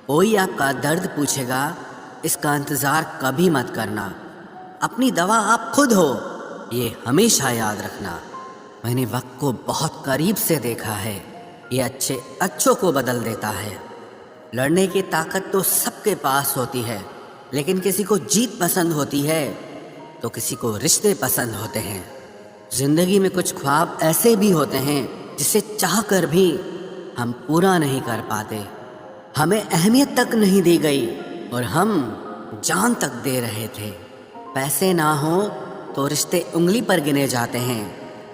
کوئی آپ کا درد پوچھے گا، اس کا انتظار کبھی مت کرنا، اپنی دوا آپ خود ہو، یہ ہمیشہ یاد رکھنا۔ میں نے وقت کو بہت قریب سے دیکھا ہے، یہ اچھوں کو بدل دیتا ہے۔ لڑنے کی طاقت تو سب کے پاس ہوتی ہے، لیکن کسی کو جیت پسند ہوتی ہے تو کسی کو رشتے پسند ہوتے ہیں۔ زندگی میں کچھ خواب ایسے بھی ہوتے ہیں جسے چاہ کر بھی ہم پورا نہیں کر پاتے، ہمیں اہمیت تک نہیں دی گئی اور ہم جان تک دے رہے تھے۔ پیسے نہ ہوں تو رشتے انگلی پر گنے جاتے ہیں،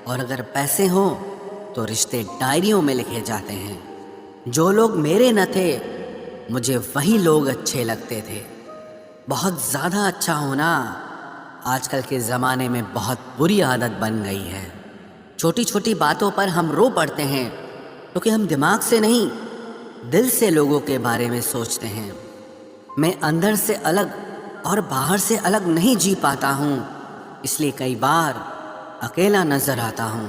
اور اگر پیسے ہوں تو رشتے ڈائریوں میں لکھے جاتے ہیں۔ جو لوگ میرے نہ تھے مجھے وہی لوگ اچھے لگتے تھے۔ بہت زیادہ اچھا ہونا آج کل کے زمانے میں بہت بری عادت بن گئی ہے۔ چھوٹی چھوٹی باتوں پر ہم رو پڑتے ہیں کیونکہ ہم دماغ سے نہیں، دل سے لوگوں کے بارے میں سوچتے ہیں۔ میں اندر سے الگ اور باہر سے الگ نہیں جی پاتا ہوں، اس لیے کئی بار اکیلا نظر آتا ہوں۔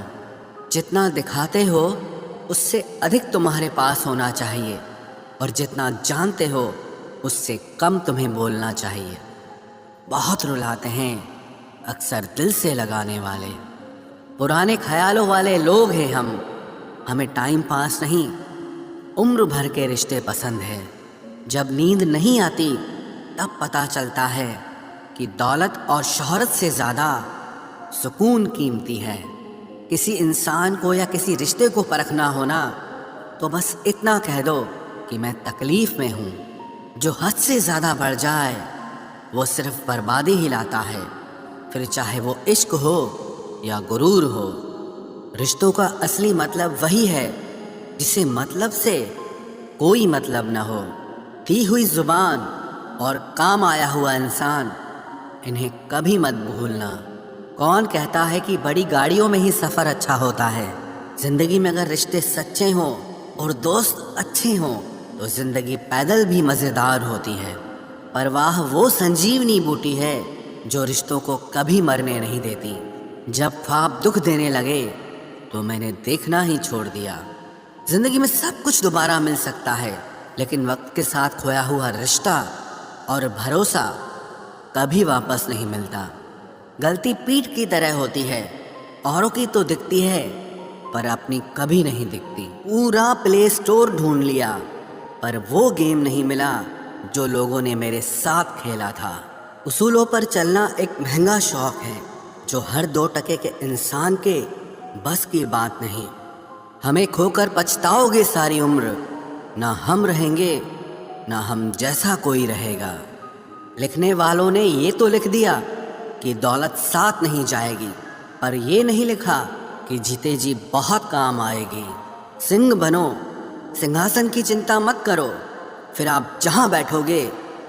جتنا دکھاتے ہو اس سے ادھک تمہارے پاس ہونا چاہیے، اور جتنا جانتے ہو اس سے کم تمہیں بولنا چاہیے۔ بہت رلاتے ہیں اکثر دل سے لگانے والے، پرانے خیالوں والے لوگ ہیں ہم، ہمیں ٹائم پاس نہیں، عمر بھر کے رشتے پسند ہے۔ جب نیند نہیں آتی تب پتہ چلتا ہے کہ دولت اور شہرت سے زیادہ سکون قیمتی ہے۔ کسی انسان کو یا کسی رشتے کو پرکھنا ہونا تو بس اتنا کہہ دو کہ میں تکلیف میں ہوں۔ جو حد سے زیادہ بڑھ جائے وہ صرف بربادی ہی لاتا ہے، پھر چاہے وہ عشق ہو یا غرور ہو۔ رشتوں کا اصلی مطلب وہی ہے جسے مطلب سے کوئی مطلب نہ ہو۔ دی ہوئی زبان اور کام آیا ہوا انسان، انہیں کبھی مت بھولنا۔ کون کہتا ہے کہ بڑی گاڑیوں میں ہی سفر اچھا ہوتا ہے؟ زندگی میں اگر رشتے سچے ہوں اور دوست اچھے ہوں تو زندگی پیدل بھی مزیدار ہوتی ہے۔ پرواہ وہ سنجیونی بوٹی ہے جو رشتوں کو کبھی مرنے نہیں دیتی۔ جب خواب دکھ دینے لگے تو میں نے دیکھنا ہی چھوڑ دیا۔ زندگی میں سب کچھ دوبارہ مل سکتا ہے، لیکن وقت کے ساتھ کھویا ہوا رشتہ اور بھروسہ کبھی واپس نہیں ملتا۔ غلطی پیٹھ کی طرح ہوتی ہے، اوروں کی تو دکھتی ہے پر اپنی کبھی نہیں دکھتی۔ پورا پلے سٹور ڈھونڈ لیا پر وہ گیم نہیں ملا جو لوگوں نے میرے ساتھ کھیلا تھا۔ اصولوں پر چلنا ایک مہنگا شوق ہے جو ہر 2 کے انسان کے بس کی بات نہیں۔ ہمیں کھو کر پچھتاؤ گے ساری عمر، نہ ہم رہیں گے نہ ہم جیسا کوئی رہے گا۔ لکھنے والوں نے یہ تو لکھ دیا کہ دولت ساتھ نہیں جائے گی، پر یہ نہیں لکھا کہ جیتے جی بہت کام آئے گی۔ سنگ بنو، سنگھاسن کی چنتا مت کرو، پھر آپ جہاں بیٹھو گے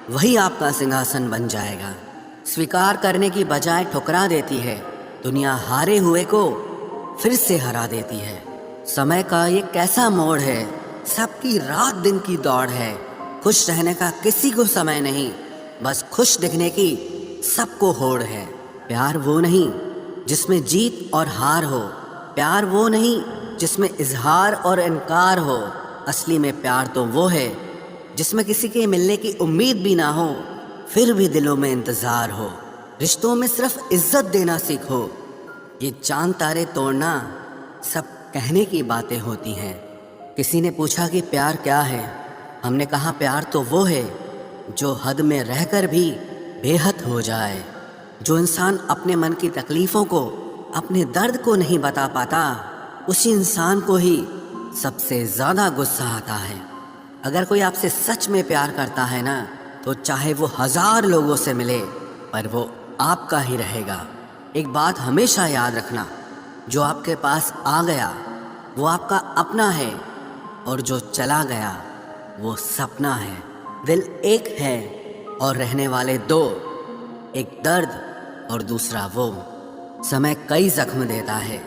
وہی آپ کا سنگھاسن بن جائے گا۔ سویکار کرنے کی بجائے ٹھکرا دیتی ہے، دنیا ہارے ہوئے کو پھر سے ہرا دیتی ہے۔ سمے کا یہ کیسا موڑ ہے، سب کی رات دن کی دوڑ ہے۔ خوش رہنے کا کسی کو سمے نہیں، بس خوش دکھنے کی سب کو ہوڑ ہے۔ پیار وہ نہیں جس میں جیت اور ہار ہو، پیار وہ نہیں جس میں اظہار اور انکار ہو، اصلی میں پیار تو وہ ہے جس میں کسی کے ملنے کی امید بھی نہ ہو پھر بھی دلوں میں انتظار ہو۔ رشتوں میں صرف عزت دینا سیکھو، یہ چاند تارے توڑنا سب کہنے کی باتیں ہوتی ہیں۔ کسی نے پوچھا کہ پیار کیا ہے؟ ہم نے کہا پیار تو وہ ہے جو حد میں رہ کر بھی بے حد ہو جائے۔ جو انسان اپنے من کی تکلیفوں کو، اپنے درد کو نہیں بتا پاتا، اسی انسان کو ہی سب سے زیادہ غصہ آتا ہے۔ اگر کوئی آپ سے سچ میں پیار کرتا ہے نا، تو چاہے وہ 1000 لوگوں سے ملے پر وہ آپ کا ہی رہے گا۔ ایک بات ہمیشہ یاد رکھنا، جو آپ کے پاس آ گیا وہ آپ کا اپنا ہے، اور جو چلا گیا وہ سپنا ہے۔ دل ایک ہے اور رہنے والے 2، ایک درد اور دوسرا وہ۔ سمے کئی زخم دیتا ہے،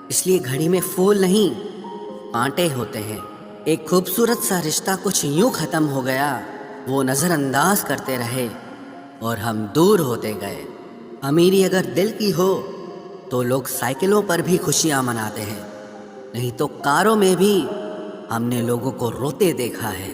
اس لیے گھڑی میں پھول نہیں کانٹے ہوتے ہیں۔ ایک خوبصورت سا رشتہ کچھ یوں ختم ہو گیا، وہ نظر انداز کرتے رہے اور ہم دور ہوتے گئے۔ امیری اگر دل کی ہو تو لوگ سائیکلوں پر بھی خوشیاں مناتے ہیں، نہیں تو کاروں میں بھی ہم نے لوگوں کو روتے دیکھا ہے۔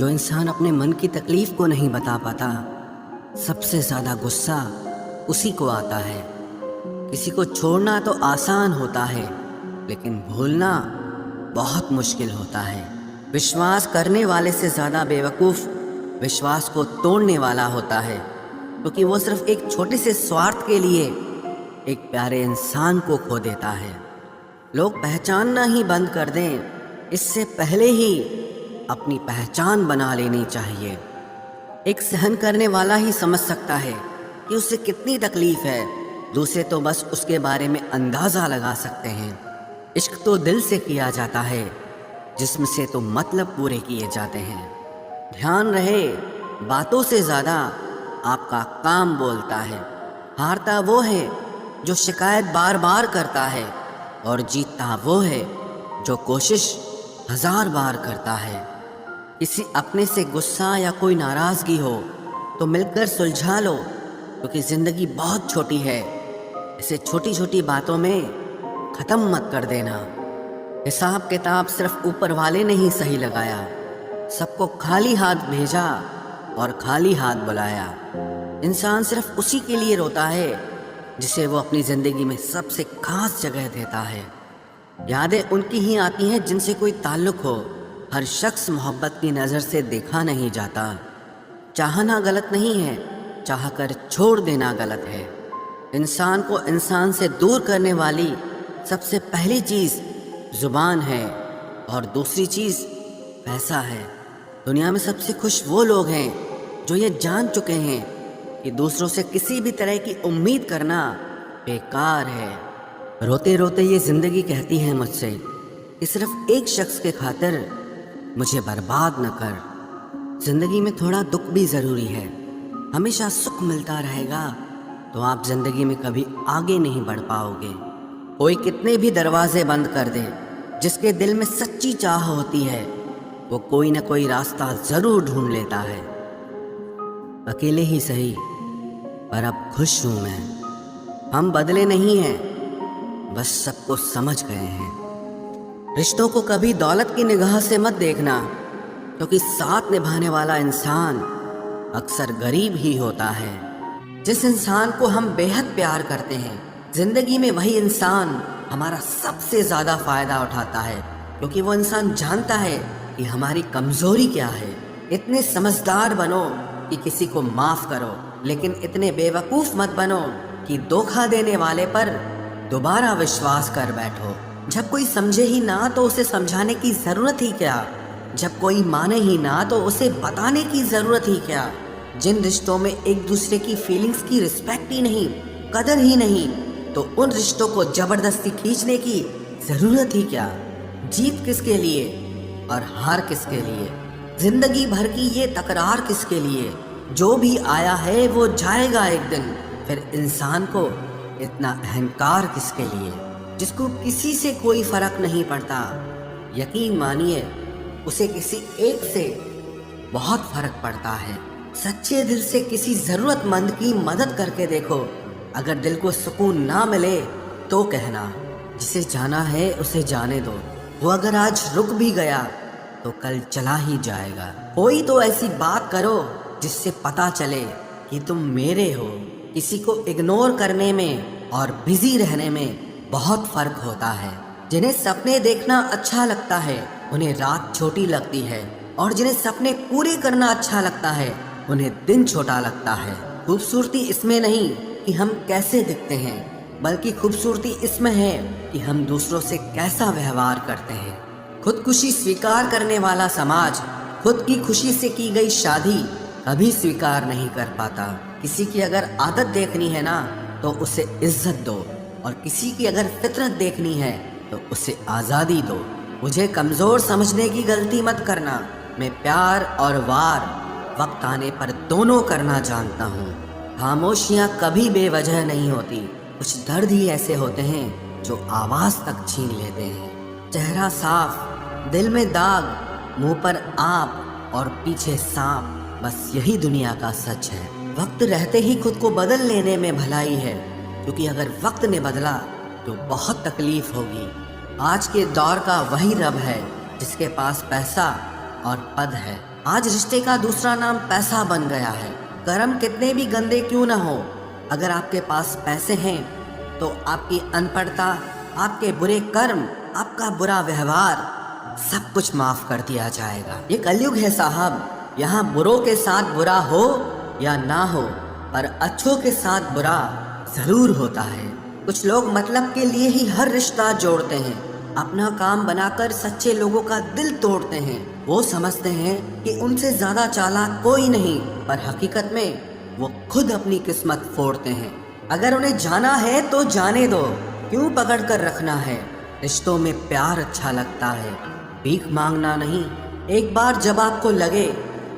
جو انسان اپنے من کی تکلیف کو نہیں بتا پاتا، سب سے زیادہ غصہ اسی کو آتا ہے۔ کسی کو چھوڑنا تو آسان ہوتا ہے، لیکن بھولنا بہت مشکل ہوتا ہے۔ وشواس کرنے والے سے زیادہ بے وقوف وشواس کو توڑنے والا ہوتا ہے، کیونکہ وہ صرف ایک چھوٹے سے سوارتھ کے لیے ایک پیارے انسان کو کھو دیتا ہے۔ لوگ پہچاننا ہی بند کر دیں، اس سے پہلے ہی اپنی پہچان بنا لینی چاہیے۔ ایک سہن کرنے والا ہی سمجھ سکتا ہے کہ اسے کتنی تکلیف ہے، دوسرے تو بس اس کے بارے میں اندازہ لگا سکتے ہیں۔ عشق تو دل سے کیا جاتا ہے، جسم سے تو مطلب پورے کیے جاتے ہیں۔ دھیان رہے، باتوں سے زیادہ آپ کا کام بولتا ہے۔ ہارتا وہ ہے جو شکایت بار بار کرتا ہے، اور جیتتا وہ ہے جو کوشش 1000 بار کرتا ہے۔ کسی اپنے سے غصہ یا کوئی ناراضگی ہو تو مل کر سلجھا لو، کیونکہ زندگی بہت چھوٹی ہے، اسے چھوٹی چھوٹی باتوں میں ختم مت کر دینا۔ حساب کتاب صرف اوپر والے نے ہی صحیح لگایا، سب کو خالی ہاتھ بھیجا اور خالی ہاتھ بلایا۔ انسان صرف اسی کے لیے روتا ہے جسے وہ اپنی زندگی میں سب سے خاص جگہ دیتا ہے۔ یادیں ان کی ہی آتی ہیں جن سے کوئی تعلق ہو۔ ہر شخص محبت کی نظر سے دیکھا نہیں جاتا۔ چاہنا غلط نہیں ہے، چاہ کر چھوڑ دینا غلط ہے۔ انسان کو انسان سے دور کرنے والی سب سے پہلی چیز زبان ہے، اور دوسری چیز پیسہ ہے۔ دنیا میں سب سے خوش وہ لوگ ہیں جو یہ جان چکے ہیں کہ دوسروں سے کسی بھی طرح کی امید کرنا بیکار ہے۔ روتے روتے یہ زندگی کہتی ہے مجھ سے کہ صرف ایک شخص کے خاطر مجھے برباد نہ کر۔ زندگی میں تھوڑا دکھ بھی ضروری ہے۔ ہمیشہ سکھ ملتا رہے گا تو آپ زندگی میں کبھی آگے نہیں بڑھ پاؤ گے۔ کوئی کتنے بھی دروازے بند کر دے، جس کے دل میں سچی چاہ ہوتی ہے وہ کوئی نہ کوئی راستہ ضرور ڈھونڈ لیتا ہے۔ اکیلے ہی صحیح، پر اب خوش ہوں میں۔ ہم بدلے نہیں ہیں، بس سب کو سمجھ گئے ہیں۔ رشتوں کو کبھی دولت کی نگاہ سے مت دیکھنا، کیونکہ ساتھ نبھانے والا انسان اکثر غریب ہی ہوتا ہے۔ جس انسان کو ہم بے حد پیار کرتے ہیں، زندگی میں وہی انسان ہمارا سب سے زیادہ فائدہ اٹھاتا ہے، کیونکہ وہ انسان جانتا ہے کہ ہماری کمزوری کیا ہے۔ اتنے سمجھدار بنو کہ کسی کو معاف کرو، لیکن اتنے بے وقوف مت بنو کہ دھوکہ دینے والے پر دوبارہ وشواس کر بیٹھو۔ جب کوئی سمجھے ہی نہ تو اسے سمجھانے کی ضرورت ہی کیا؟ جب کوئی مانے ہی نہ تو اسے بتانے کی ضرورت ہی کیا؟ جن رشتوں میں ایک دوسرے کی فیلنگز کی رسپیکٹ ہی نہیں، قدر ہی نہیں، تو ان رشتوں کو زبردستی کھینچنے کی ضرورت ہی کیا؟ جیت کس کے لیے اور ہار کس کے لیے؟ زندگی بھر کی یہ تکرار کس کے لیے؟ جو بھی آیا ہے وہ جائے گا ایک دن، پھر انسان کو اتنا اہنکار کس کے لیے؟ جس کو کسی سے کوئی فرق نہیں پڑتا، یقین مانیے اسے کسی ایک سے بہت فرق پڑتا ہے۔ سچے دل سے کسی ضرورت مند کی مدد کر کے دیکھو، اگر دل کو سکون نہ ملے تو کہنا، جسے جانا ہے اسے جانے دو، وہ اگر آج رک بھی گیا تو کل چلا ہی جائے گا۔ کوئی تو ایسی بات کرو جس سے پتا چلے کہ تم میرے ہو۔ کسی کو اگنور کرنے میں اور بزی رہنے میں بہت فرق ہوتا ہے۔ جنہیں سپنے دیکھنا اچھا لگتا ہے انہیں رات چھوٹی لگتی ہے، اور جنہیں سپنے پورے کرنا اچھا لگتا ہے انہیں دن چھوٹا لگتا ہے۔ خوبصورتی اس میں نہیں کہ ہم کیسے دکھتے ہیں، بلکہ خوبصورتی اس میں ہے کہ ہم دوسروں سے کیسا ویوہار کرتے ہیں۔ خودکشی سویکار کرنے والا سماج خود کی خوشی سے کی گئی شادی کبھی سویکار نہیں کر پاتا۔ کسی کی اگر عادت دیکھنی ہے نا تو اسے عزت دو، اور کسی کی اگر فطرت دیکھنی ہے تو اسے آزادی دو۔ مجھے کمزور سمجھنے کی غلطی مت کرنا، میں پیار اور وار وقت آنے پر دونوں کرنا جانتا ہوں۔ خاموشیاں کبھی بے وجہ نہیں ہوتی، کچھ درد ہی ایسے ہوتے ہیں جو آواز تک چھین لیتے ہیں۔ چہرہ صاف، دل میں داغ، منہ پر آپ اور پیچھے سانپ، بس یہی دنیا کا سچ ہے۔ وقت رہتے ہی خود کو بدل لینے میں بھلائی ہے، کیونکہ اگر وقت نے بدلا تو بہت تکلیف ہوگی۔ آج کے دور کا وہی رب ہے جس کے پاس پیسہ اور پد ہے، آج رشتے کا دوسرا نام پیسہ بن گیا ہے۔ کرم کتنے بھی گندے کیوں نہ ہو، اگر آپ کے پاس پیسے ہیں تو آپ کی ان پڑھتا، آپ کے برے کرم، آپ کا برا ویوہار سب کچھ معاف کر دیا جائے گا۔ یہ کلیوگ ہے صاحب، یہاں بروں کے ساتھ برا ہو یا نہ ہو، پر اچھوں کے ساتھ برا ضرور ہوتا ہے۔ کچھ لوگ مطلب کے لیے ہی ہر رشتہ جوڑتے ہیں، اپنا کام بنا کر سچے لوگوں کا دل توڑتے ہیں۔ وہ سمجھتے ہیں کہ ان سے زیادہ چالاک کوئی نہیں، پر حقیقت میں وہ خود اپنی قسمت پھوڑتے ہیں۔ اگر انہیں جانا ہے تو جانے دو، کیوں پکڑ کر رکھنا ہے؟ رشتوں میں پیار اچھا لگتا ہے، بھیک مانگنا نہیں۔ ایک بار جب آپ کو لگے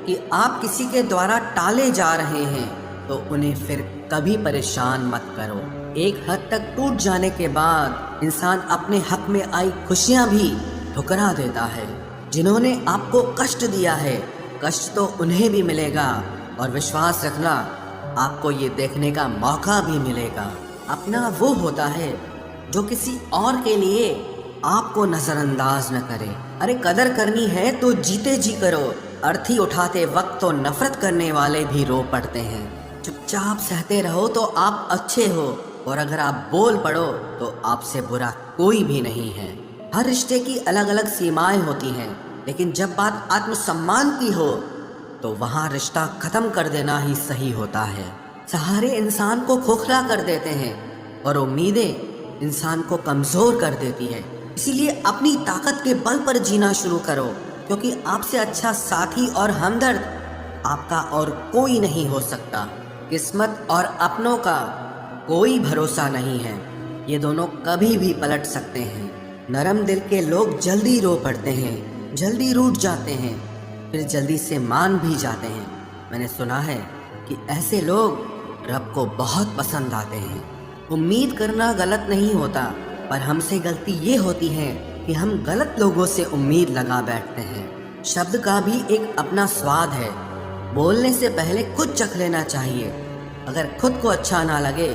کہ آپ کسی کے دوارا ٹالے جا رہے ہیں تو انہیں پھر کبھی پریشان مت کرو۔ ایک حد تک ٹوٹ جانے کے بعد انسان اپنے حق میں آئی خوشیاں بھی ٹھکرا دیتا ہے۔ جنہوں نے آپ کو کشٹ دیا ہے، کشٹ تو انہیں بھی ملے گا، اور وشواس رکھنا آپ کو یہ دیکھنے کا موقع بھی ملے گا۔ اپنا وہ ہوتا ہے جو کسی اور کے لیے آپ کو نظر انداز نہ کرے۔ ارے قدر کرنی ہے تو جیتے جی کرو، ارتھی اٹھاتے وقت تو نفرت کرنے والے بھی رو پڑتے ہیں۔ چپ چاپ سہتے رہو تو آپ اچھے ہو، اور اگر آپ بول پڑو تو آپ سے برا کوئی بھی نہیں ہے۔ ہر رشتے کی الگ الگ سیمائیں ہوتی ہیں، لیکن جب بات آتم سمان کی ہو تو وہاں رشتہ ختم کر دینا ہی صحیح ہوتا ہے۔ سہارے انسان کو کھوکھلا کر دیتے ہیں، اور امیدیں انسان کو کمزور کر دیتی ہے۔ اسی لیے اپنی طاقت کے بل پر جینا شروع کرو، کیونکہ آپ سے اچھا ساتھی اور ہمدرد آپ کا اور کوئی نہیں ہو سکتا۔ قسمت اور اپنوں کا کوئی بھروسہ نہیں ہے، یہ دونوں کبھی بھی پلٹ سکتے ہیں۔ نرم دل کے لوگ جلدی رو پڑتے ہیں، جلدی روٹھ جاتے ہیں، پھر جلدی سے مان بھی جاتے ہیں۔ میں نے سنا ہے کہ ایسے لوگ رب کو بہت پسند آتے ہیں۔ امید کرنا غلط نہیں ہوتا، پر ہم سے غلطی یہ ہوتی ہے کہ ہم غلط لوگوں سے امید لگا بیٹھتے ہیں۔ شبد کا بھی ایک اپنا سواد ہے، بولنے سے پہلے خود چکھ لینا چاہیے۔ اگر خود کو اچھا نہ لگے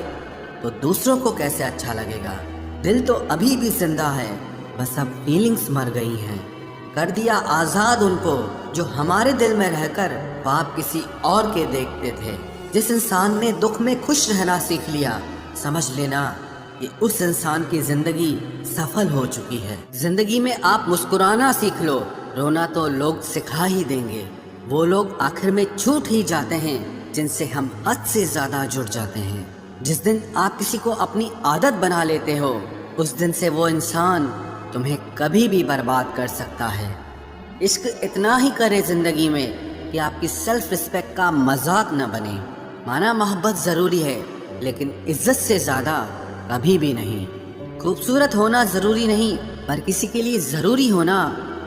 تو دوسروں کو کیسے اچھا لگے گا؟ دل تو ابھی بھی زندہ ہے، بس اب فیلنگز مر گئی ہیں۔ کر دیا آزاد ان کو جو ہمارے دل میں رہ کر خواب کسی اور کے دیکھتے تھے۔ جس انسان نے دکھ میں خوش رہنا سیکھ لیا، سمجھ لینا کہ اس انسان کی زندگی سفل ہو چکی ہے۔ زندگی میں آپ مسکرانا سیکھ لو، رونا تو لوگ سکھا ہی دیں گے۔ وہ لوگ آخر میں چھوٹ ہی جاتے ہیں جن سے ہم حد سے زیادہ جڑ جاتے ہیں۔ جس دن آپ کسی کو اپنی عادت بنا لیتے ہو، اس دن سے وہ انسان تمہیں کبھی بھی برباد کر سکتا ہے۔ عشق اتنا ہی کرے زندگی میں کہ آپ کی سیلف رسپیکٹ کا مذاق نہ بنے۔ مانا محبت ضروری ہے، لیکن عزت سے زیادہ کبھی بھی نہیں۔ خوبصورت ہونا ضروری نہیں، پر کسی کے لیے ضروری ہونا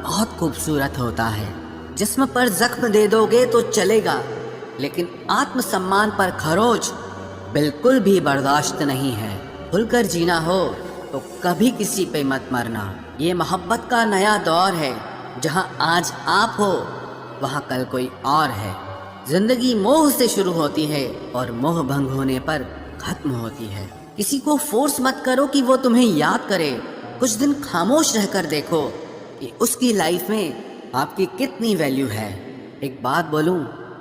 بہت خوبصورت ہوتا ہے۔ جسم پر زخم دے دو گے تو چلے گا، لیکن آتم سمان پر خروچ بالکل بھی برداشت نہیں ہے۔ کھل کر جینا ہو تو کبھی کسی پہ مت مرنا۔ یہ محبت کا نیا دور ہے، جہاں آج آپ ہو وہاں کل کوئی اور ہے۔ زندگی موہ سے شروع ہوتی ہے اور موہ بھنگ ہونے پر ختم ہوتی ہے۔ کسی کو فورس مت کرو کہ وہ تمہیں یاد کرے۔ کچھ دن خاموش رہ کر دیکھو کہ اس کی لائف میں آپ کی کتنی ویلیو ہے۔ ایک بات بولوں،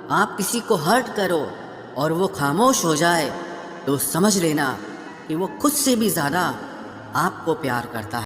آپ کسی کو ہرٹ کرو اور وہ خاموش ہو جائے تو سمجھ لینا کہ وہ خود سے بھی زیادہ آپ کو پیار کرتا ہے۔